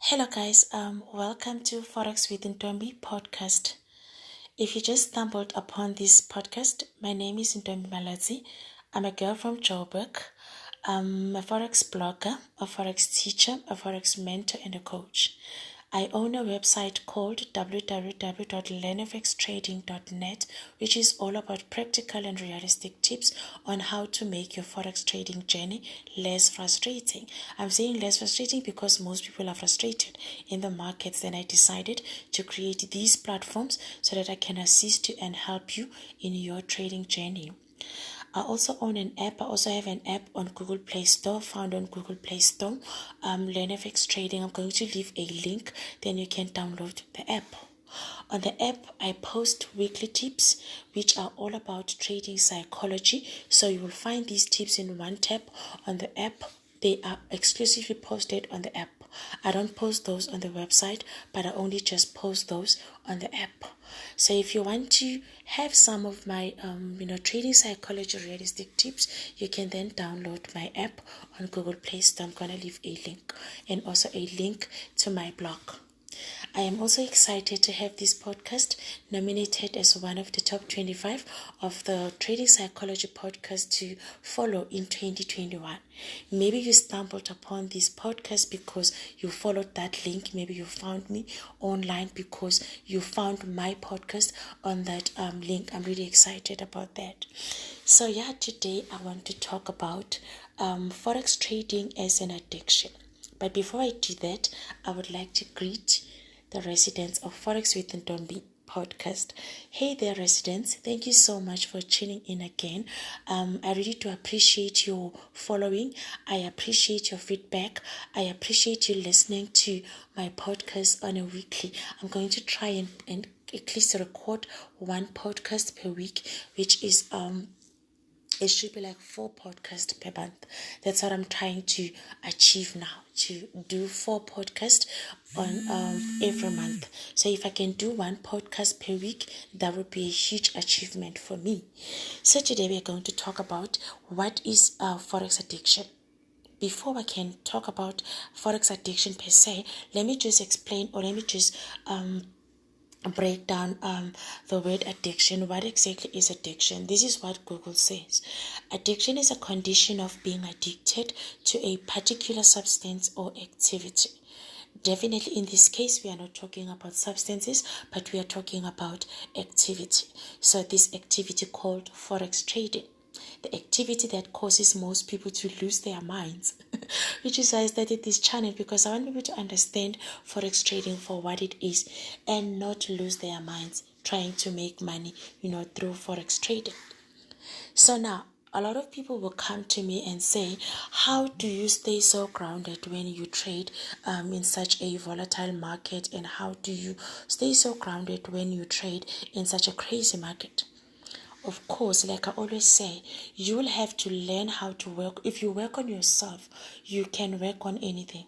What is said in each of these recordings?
Hello guys, welcome to Forex with Ntombi podcast. If you just stumbled upon this podcast, my name is Ntombi Malazi. I'm a girl from Joburg. I'm a Forex blogger, a Forex teacher, a Forex mentor, and a coach. I own a website called www.learnfxtrading.net, which is all about practical and realistic tips on how to make your Forex trading journey less frustrating. I'm saying less frustrating because most people are frustrated in the markets. Then I decided to create these platforms so that I can assist you and help you in your trading journey. I also own an app. I also have an app on Google Play Store, found on Google Play Store. LearnFX Trading. I'm going to leave a link, then you can download the app. On the app, I post weekly tips, which are all about trading psychology. So you will find these tips in one tab on the app. They are exclusively posted on the app. I don't post those on the website, but I only just post those on the app. So if you want to have some of my trading psychology realistic tips, you can then download my app on Google Play Store. I'm gonna leave a link and also a link to my blog. I am also excited to have this podcast nominated as one of the top 25 of the Trading Psychology podcast to follow in 2021. Maybe you stumbled upon this podcast because you followed that link. Maybe you found me online because you found my podcast on that link. I'm really excited about that. So yeah, today I want to talk about Forex trading as an addiction. But before I do that, I would like to greet the residents of Forex with Ntombi podcast. Hey there, residents. Thank you so much for tuning in again. I really do appreciate your following. I appreciate your feedback. I appreciate you listening to my podcast on a weekly. I'm going to try and at least record one podcast per week, which is it should be like 4 podcasts per month. That's what I'm trying to achieve now, to do 4 podcasts on every month. So if I can do 1 podcast per week, that would be a huge achievement for me. So today we're going to talk about what is Forex addiction. Before I can talk about Forex addiction per se, let me just explain, or let me just break down the word addiction. What exactly is addiction? This is what Google says. Addiction is a condition of being addicted to a particular substance or activity. Definitely in this case, we are not talking about substances, but we are talking about activity. So this activity called Forex trading, the activity that causes most people to lose their minds, which is why I started this channel, because I want people to understand Forex trading for what it is and not lose their minds trying to make money, through Forex trading. So now, a lot of people will come to me and say, how do you stay so grounded when you trade in such a volatile market? And how do you stay so grounded when you trade in such a crazy market? Of course, like I always say, you will have to learn how to work. If you work on yourself, you can work on anything.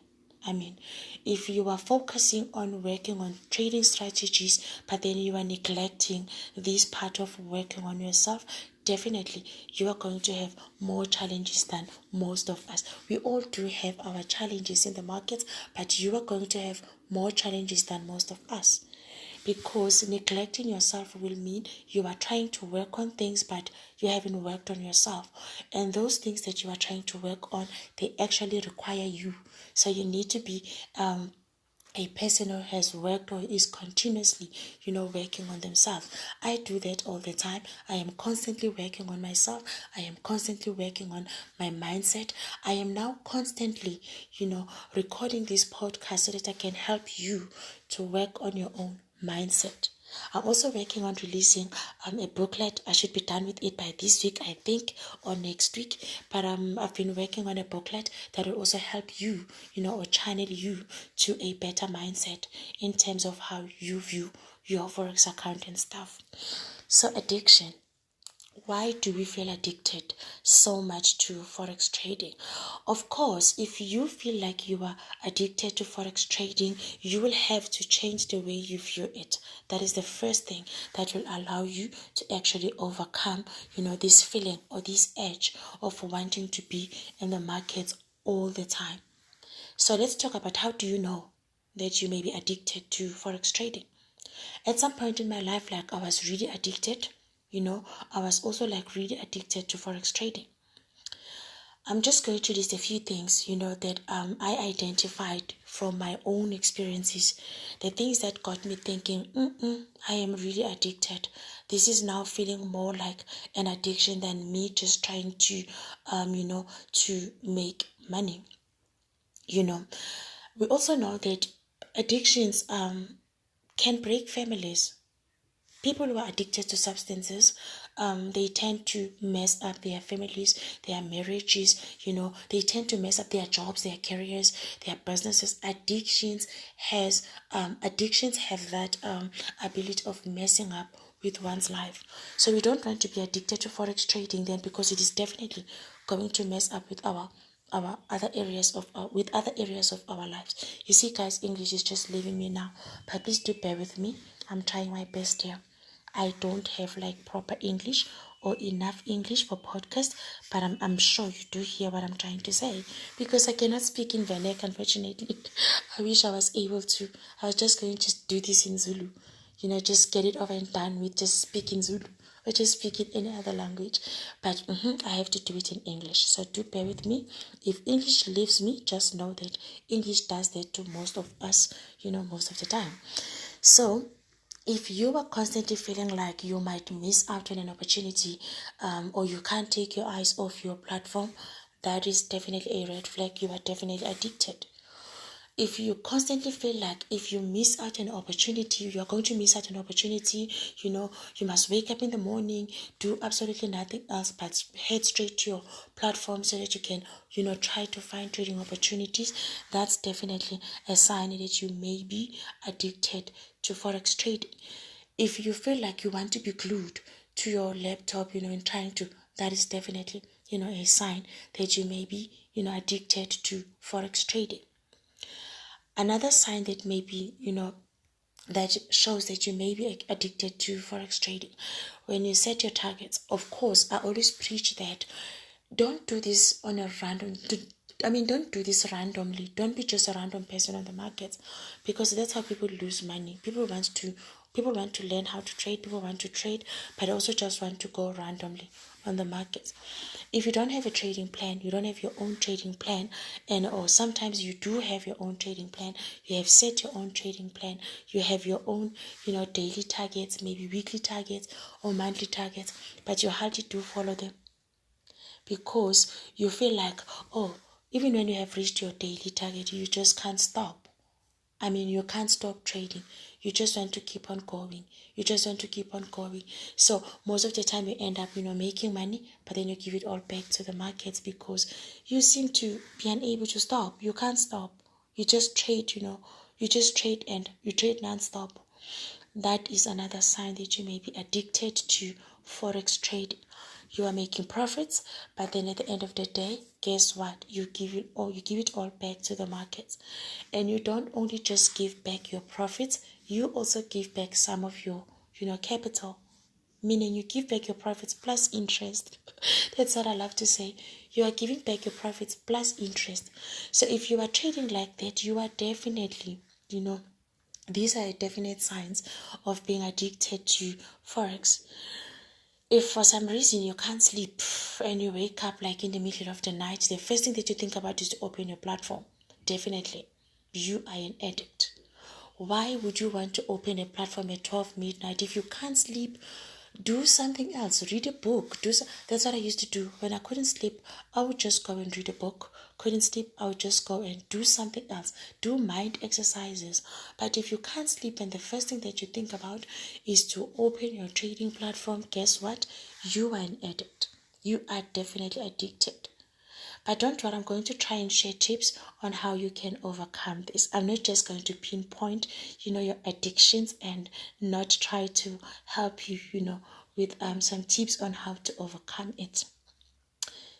I mean, if you are focusing on working on trading strategies, but then you are neglecting this part of working on yourself, definitely you are going to have more challenges than most of us. We all do have our challenges in the market, but you are going to have more challenges than most of us. Because neglecting yourself will mean you are trying to work on things, but you haven't worked on yourself. And those things that you are trying to work on, they actually require you. So you need to be a person who has worked or is continuously, working on themselves. I do that all the time. I am constantly working on myself. I am constantly working on my mindset. I am now constantly, recording this podcast so that I can help you to work on your own mindset. I'm also working on releasing a booklet. I should be done with it by this week, I think, or next week. But I've been working on a booklet that will also help you, or channel you to a better mindset in terms of how you view your Forex account and stuff. So addiction. Why do we feel addicted so much to Forex trading? Of course, if you feel like you are addicted to Forex trading, you will have to change the way you view it. That is the first thing that will allow you to actually overcome, this feeling or this edge of wanting to be in the markets all the time. So let's talk about, how do you know that you may be addicted to Forex trading. At some point in my life, like I was really addicted, I was also like really addicted to Forex trading. I'm just going to list a few things, that I identified from my own experiences, the things that got me thinking, I am really addicted. This is now feeling more like an addiction than me just trying to, to make money. We also know that addictions can break families. People who are addicted to substances, they tend to mess up their families, their marriages, they tend to mess up their jobs, their careers, their businesses. Addictions have that ability of messing up with one's life. So we don't want to be addicted to Forex trading then, because it is definitely going to mess up with our other areas of our lives. You see, guys, English is just leaving me now, but please do bear with me. I'm trying my best here. I don't have like proper English or enough English for podcast, but I'm sure you do hear what I'm trying to say, because I cannot speak in Vanek, unfortunately. I wish I was able to. I was just going to do this in Zulu, just get it over and done with, just speak in Zulu or just speak in any other language. But I have to do it in English, so do bear with me. If English leaves me, just know that English does that to most of us, most of the time. So if you are constantly feeling like you might miss out on an opportunity, or you can't take your eyes off your platform, that is definitely a red flag. You are definitely addicted. If you constantly feel like if you miss out an opportunity, you are going to miss out an opportunity, you must wake up in the morning, do absolutely nothing else but head straight to your platform so that you can, try to find trading opportunities, that's definitely a sign that you may be addicted to Forex trading. If you feel like you want to be glued to your laptop, and trying to, that is definitely, a sign that you may be, addicted to Forex trading. Another sign that may be, that shows that you may be addicted to Forex trading, when you set your targets. Of course, I always preach that don't do this on a random, don't do this randomly. Don't be just a random person on the market, because that's how people lose money. People want to learn how to trade. People want to trade, but also just want to go randomly on the market. If you don't have a trading plan, you don't have your own trading plan, or sometimes you do have your own trading plan, you have set your own trading plan, you have your own, daily targets, maybe weekly targets or monthly targets, but you hardly do follow them, because you feel like, even when you have reached your daily target, you just can't stop. You can't stop trading. You just want to keep on going. So most of the time you end up, making money, but then you give it all back to the markets because you seem to be unable to stop. You can't stop. You just trade, you just trade and you trade non-stop. That is another sign that you may be addicted to Forex trading. You are making profits, but then at the end of the day, guess what? You give it all back to the markets. And you don't only just give back your profits, you also give back some of your, capital. Meaning you give back your profits plus interest. That's what I love to say. You are giving back your profits plus interest. So if you are trading like that, you are definitely, these are definite signs of being addicted to Forex. If for some reason you can't sleep and you wake up like in the middle of the night, the first thing that you think about is to open your platform, definitely you are an addict. Why would you want to open a platform at 12 midnight if you can't sleep? Do something else. Read a book. That's what I used to do. When I couldn't sleep, I would just go and read a book. Couldn't sleep, I would just go and do something else. Do mind exercises. But if you can't sleep and the first thing that you think about is to open your trading platform, guess what? You are an addict. You are definitely addicted. But don't worry, I'm going to try and share tips on how you can overcome this. I'm not just going to pinpoint, your addictions and not try to help you, with some tips on how to overcome it.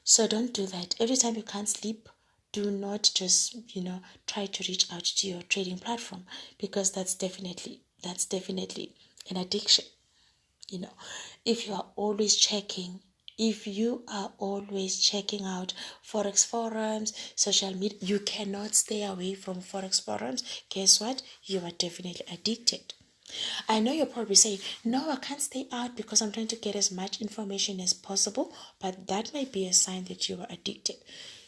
So don't do that. Every time you can't sleep, do not just, try to reach out to your trading platform, because that's definitely an addiction. If you are always checking If you are always checking out Forex forums, social media, you cannot stay away from Forex forums. Guess what? You are definitely addicted. I know you're probably saying, no, I can't stay out because I'm trying to get as much information as possible, but that might be a sign that you are addicted.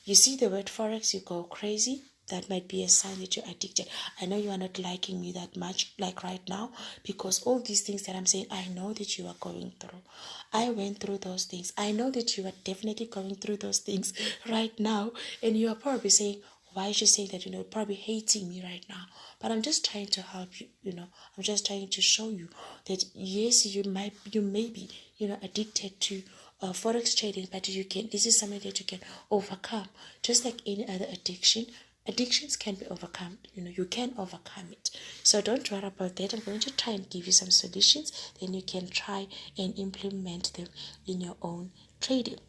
You see the word Forex, you go crazy. That might be a sign that you're addicted. I know you are not liking me that much like right now because all these things that I'm saying, I know that you are going through. I went through those things. I know that you are definitely going through those things right now, and you are probably saying, why is she saying that, probably hating me right now? But I'm just trying to help you, I'm just trying to show you that yes, you may be, addicted to Forex trading, but this is something that you can overcome. Just like any other addiction, addictions can be overcome. You can overcome it. So don't worry about that. I'm going to try and give you some solutions, then you can try and implement them in your own trading.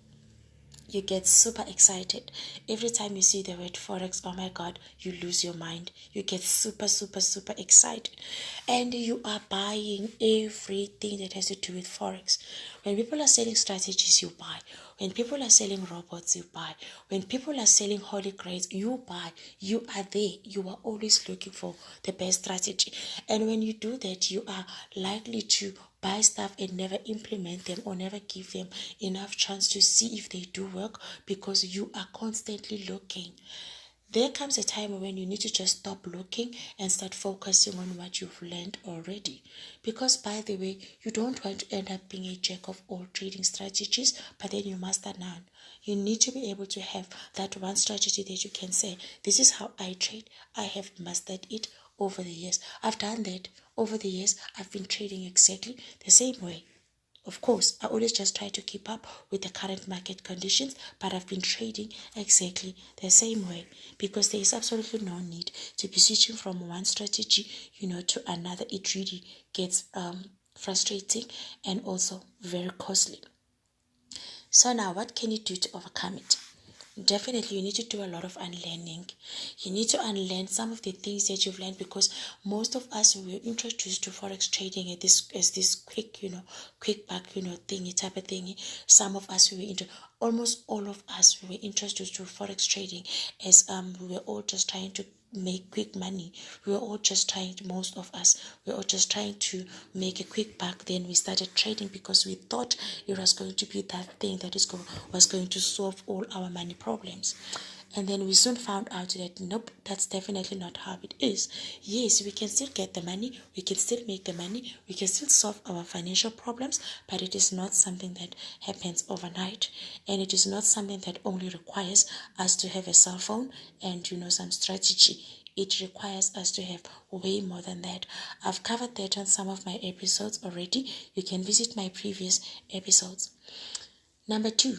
You get super excited every time you see the word Forex. Oh my God, you lose your mind. You get super excited, and you are buying everything that has to do with Forex. When people are selling strategies, you buy. When people are selling robots, you buy. When people are selling holy grails, you buy. You are there. You are always looking for the best strategy, and when you do that, you are likely to buy stuff and never implement them or never give them enough chance to see if they do work because you are constantly looking. There comes a time when you need to just stop looking and start focusing on what you've learned already. Because, by the way, you don't want to end up being a jack of all trading strategies, but then you master none. You need to be able to have that one strategy that you can say, this is how I trade. I have mastered it over the years. I've done that over the years. I've been trading exactly the same way. Of course, I always just try to keep up with the current market conditions, but I've been trading exactly the same way because there is absolutely no need to be switching from one strategy, to another. It really gets frustrating and also very costly. So now, what can you do to overcome it? Definitely, you need to do a lot of unlearning. You need to unlearn some of the things that you've learned because most of us were introduced to forex trading as this quick, quick back, thingy type of thingy. Some of us almost all of us were introduced to forex trading as we were all just trying to make quick money. Most of us were all just trying to make a quick buck. Then we started trading because we thought it was going to be that thing that was going to solve all our money problems. And then we soon found out that nope, that's definitely not how it is. Yes, we can still get the money, we can still make the money, we can still solve our financial problems, but it is not something that happens overnight. And it is not something that only requires us to have a cell phone and some strategy. It requires us to have way more than that. I've covered that on some of my episodes already. You can visit my previous episodes. Number 2,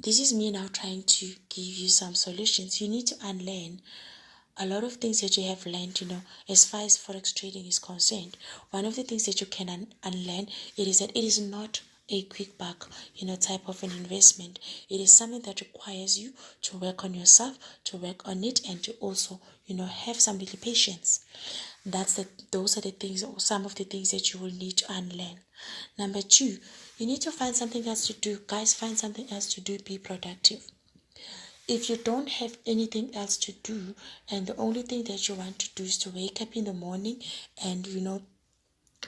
this is me now trying to give you some solutions. You need to unlearn a lot of things that you have learned, as far as forex trading is concerned. One of the things that you can unlearn is that it is not a quick buck, type of an investment. It is something that requires you to work on yourself, to work on it, and to also, have some little patience. Those are the things, or some of the things that you will need to unlearn. Number 2, you need to find something else to do. Guys, find something else to do. Be productive. If you don't have anything else to do, and the only thing that you want to do is to wake up in the morning and,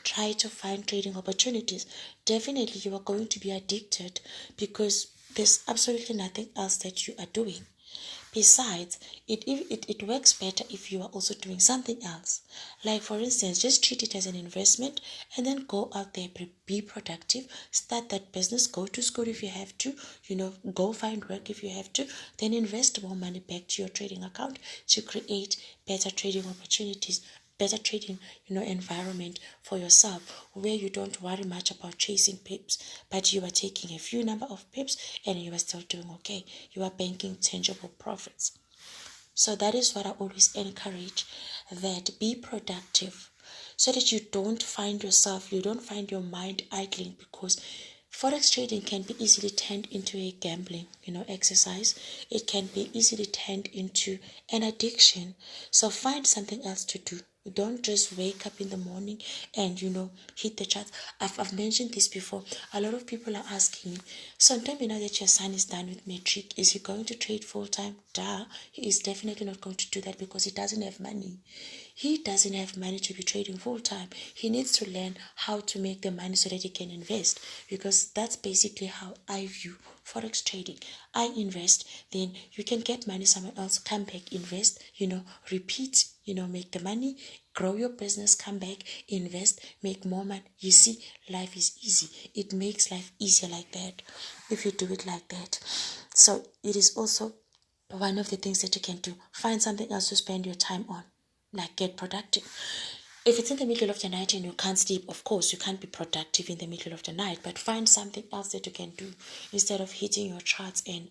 try to find trading opportunities, definitely you are going to be addicted because there's absolutely nothing else that you are doing. Besides, it works better if you are also doing something else. Like, for instance, just treat it as an investment and then go out there, be productive, start that business, go to school if you have to, go find work if you have to, then invest more money back to your trading account to create better trading opportunities, better trading environment for yourself, where you don't worry much about chasing pips, but you are taking a few number of pips and you are still doing okay. You are banking tangible profits. So that is what I always encourage, that be productive so that you don't find your mind idling, because forex trading can be easily turned into a gambling, exercise. It can be easily turned into an addiction. So find something else to do. Don't just wake up in the morning and hit the charts. I've mentioned this before. A lot of people are asking me, sometime that your son is done with matric, is he going to trade full time? Duh, he is definitely not going to do that because he doesn't have money. He doesn't have money to be trading full time. He needs to learn how to make the money so that he can invest, because that's basically how I view forex trading. I invest, then you can get money somewhere else, come back, invest, repeat, make the money, grow your business, come back, invest, make more money. You see, life is easy. It makes life easier like that if you do it like that. So it is also one of the things that you can do. Find something else to spend your time on, like get productive. If it's in the middle of the night and you can't sleep, of course you can't be productive in the middle of the night, but find something else that you can do instead of hitting your charts and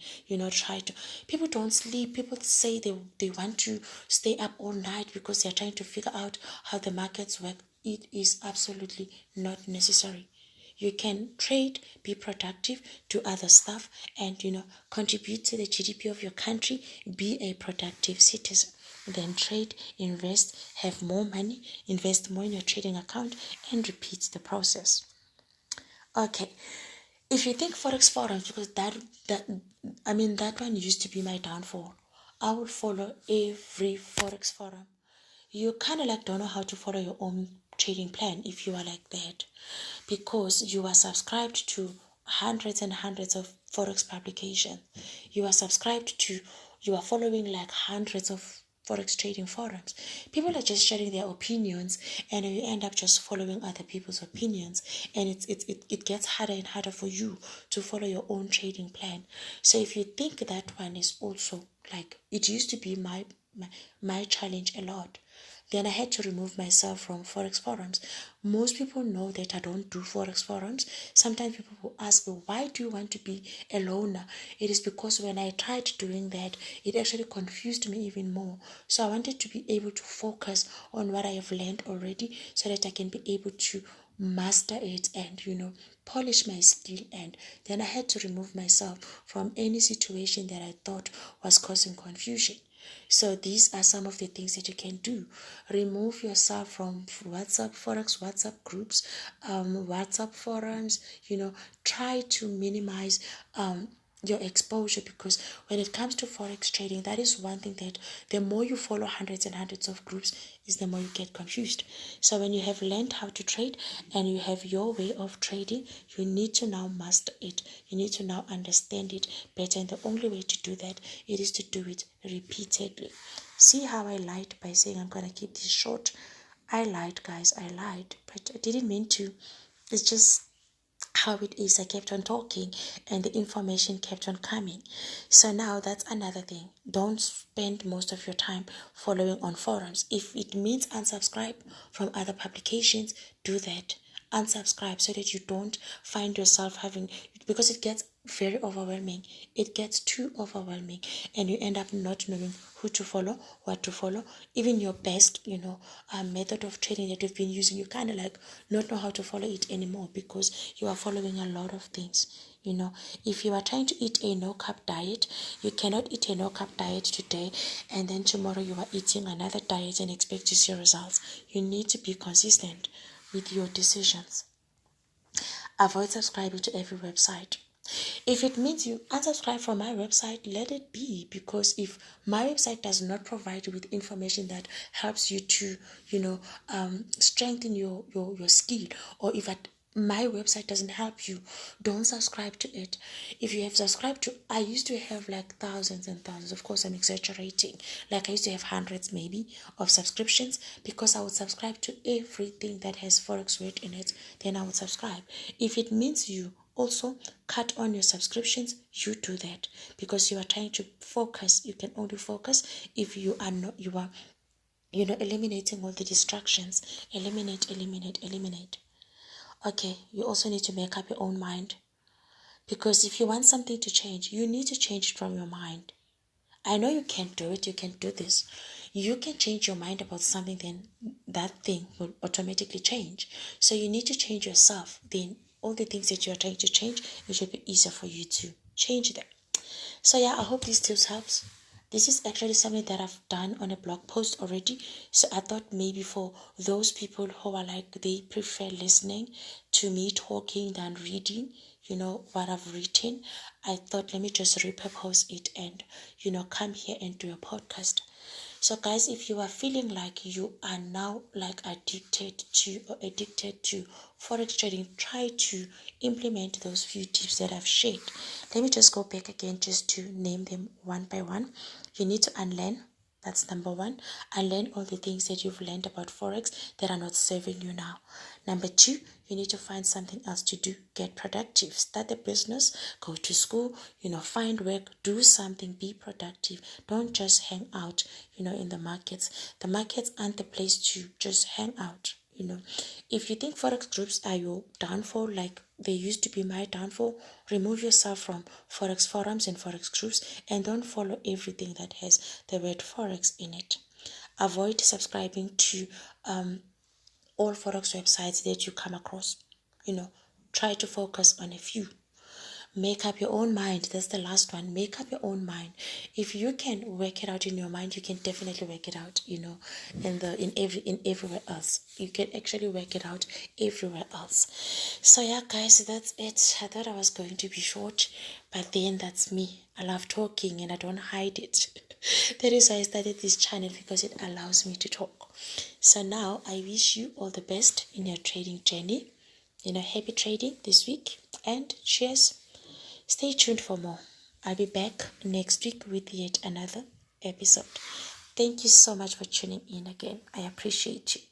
try to. People don't sleep. People say they want to stay up all night because they're trying to figure out how the markets work. It is absolutely not necessary. You can trade, be productive, do other stuff, and contribute to the GDP of your country. Be a productive citizen. Then trade, invest, have more money, invest more in your trading account, and repeat the process. Okay, if you think forex forums, because that one used to be my downfall. I would follow every forex forum. You kind of don't know how to follow your own trading plan if you are like that, because you are subscribed to hundreds and hundreds of forex publications. You are following like hundreds of forex trading forums. People are just sharing their opinions, and you end up just following other people's opinions, and it gets harder and harder for you to follow your own trading plan. So if you think that one is also it used to be my challenge a lot, then I had to remove myself from forex forums. Most people know that I don't do forex forums. Sometimes people will ask me, why do you want to be a loner? It is because when I tried doing that, it actually confused me even more. So I wanted to be able to focus on what I have learned already so that I can be able to master it and polish my skill. And then I had to remove myself from any situation that I thought was causing confusion. So these are some of the things that you can do. Remove yourself from WhatsApp groups, WhatsApp forums. Try to minimize your exposure, because when it comes to forex trading, that is one thing that the more you follow hundreds and hundreds of groups is the more you get confused. So when you have learned how to trade and you have your way of trading, you need to now master it. You need to now understand it better, and the only way to do that, it is to do it repeatedly. See how I lied by saying I'm going to keep this short? I lied, guys. I lied, but I didn't mean to. It's just how it is. I kept on talking and the information kept on coming. So now that's another thing. Don't spend most of your time following on forums. If it means unsubscribe from other publications, do that. Unsubscribe so that you don't find yourself having, because it gets very overwhelming. It gets too overwhelming, and you end up not knowing who to follow, what to follow. Even your best method of trading that you've been using, you kind of not know how to follow it anymore, because you are following a lot of things. If you are trying to eat a no carb diet, you cannot eat a no carb diet today and then tomorrow you are eating another diet and expect to see results. You need to be consistent with your decisions. Avoid subscribing to every website. If it means you unsubscribe from my website, let it be, because if my website does not provide you with information that helps you to, strengthen your skill, or if my website doesn't help you, don't subscribe to it. If you have subscribed to, I used to have like thousands and thousands, of course I'm exaggerating, I used to have hundreds maybe of subscriptions, because I would subscribe to everything that has forex word in it. Then I would subscribe. If it means you also cut on your subscriptions, you do that, because you are trying to focus. You can only focus if you are eliminating all the distractions. Eliminate. Okay, you also need to make up your own mind, because if you want something to change, you need to change it from your mind. I know you can do it. You can do this. You can change your mind about something, then that thing will automatically change. So you need to change yourself. Then all the things that you are trying to change, it should be easier for you to change them. So yeah, I hope these tips helps. This is actually something that I've done on a blog post already. So I thought maybe for those people who are like, they prefer listening to me talking than reading, what I've written, I thought let me just repurpose it and, come here and do a podcast. So guys, if you are feeling like you are now like addicted to forex trading, try to implement those few tips that I've shared. Let me just go back again just to name them one by one. You need to unlearn. That's number one. Unlearn all the things that you've learned about forex that are not serving you now. Number two, you need to find something else to do. Get productive. Start a business. Go to school. Find work. Do something. Be productive. Don't just hang out, in the markets. The markets aren't the place to just hang out. If you think forex groups are your downfall, like they used to be my downfall, remove yourself from forex forums and forex groups, and don't follow everything that has the word forex in it. Avoid subscribing to all forex websites that you come across. Try to focus on a few. Make up your own mind. That's the last one. Make up your own mind. If you can work it out in your mind, you can definitely work it out, in everywhere else. You can actually work it out everywhere else. So yeah, guys, that's it. I thought I was going to be short, but then that's me. I love talking and I don't hide it. That is why I started this channel, because it allows me to talk. So now I wish you all the best in your trading journey. Happy trading this week, and cheers. Stay tuned for more. I'll be back next week with yet another episode. Thank you so much for tuning in again. I appreciate you.